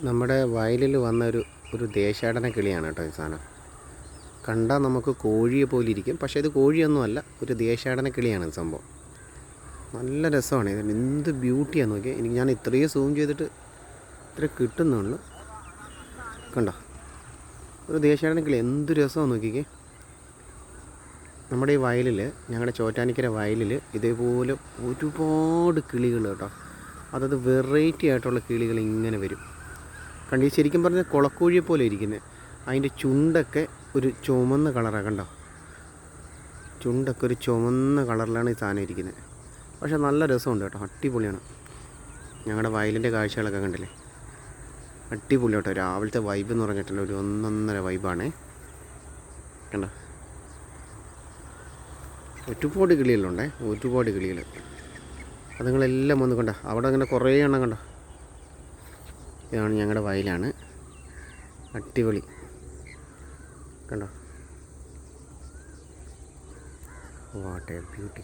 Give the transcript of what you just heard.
നമ്മുടെ വയലിൽ വന്ന ഒരു ദേശാടന കിളിയാണ് കേട്ടോ ഈ സാധനം. കണ്ടാൽ നമുക്ക് കോഴിയെ പോലെ ഇരിക്കും, പക്ഷേ ഇത് കോഴിയൊന്നുമല്ല, ഒരു ദേശാടന കിളിയാണ് സംഭവം. നല്ല രസമാണ് ഇത്. എന്ത് ബ്യൂട്ടിയാന്ന് നോക്കിയാൽ. ഞാൻ ഇത്രയും സൂം ചെയ്തിട്ട് ഇത്ര കിട്ടുന്നുള്ളൂ. കണ്ടോ, ഒരു ദേശാടന കിളി എന്ത് രസമാണെന്ന് നോക്കിക്കേ. നമ്മുടെ ഈ വയലിൽ, ഞങ്ങളുടെ ചോറ്റാനിക്കര വയലിൽ ഇതേപോലെ ഒരുപാട് കിളികൾ കേട്ടോ. അതായത് വെറൈറ്റി ആയിട്ടുള്ള കിളികൾ ഇങ്ങനെ വരും. കണ്ടി ശരിക്കും പറഞ്ഞാൽ കുളക്കോഴിയെ പോലെ ഇരിക്കുന്നത്. അതിൻ്റെ ചുണ്ടൊക്കെ ഒരു ചുമന്ന കളറാണ്. കണ്ടോ, ചുണ്ടൊക്കെ ഒരു ചുമന്ന കളറിലാണ് ഈ സാധനം ഇരിക്കുന്നത്. പക്ഷേ നല്ല രസമുണ്ട് കേട്ടോ, അടിപൊളിയാണ്. ഞങ്ങളുടെ വയലിൻ്റെ കാഴ്ചകളൊക്കെ കണ്ടില്ലേ, അടിപൊളി കേട്ടോ. രാവിലത്തെ വൈബ് എന്ന് പറഞ്ഞിട്ടുണ്ട്, ഒരു ഒന്നൊന്നര വൈബാണേ. കണ്ടോ, ഒരുപാട് കിളികളുണ്ടേ, ഒരുപാട് കിളികൾ. അത് നിങ്ങളെല്ലാം വന്ന് കണ്ടോ, അവിടെ അങ്ങനെ കുറേ എണ്ണം കണ്ടോ. ഇതാണ് ഞങ്ങളുടെ വയലാണ്, അടിപൊളി. കണ്ടോ, വാട്ട് എ ബ്യൂട്ടി.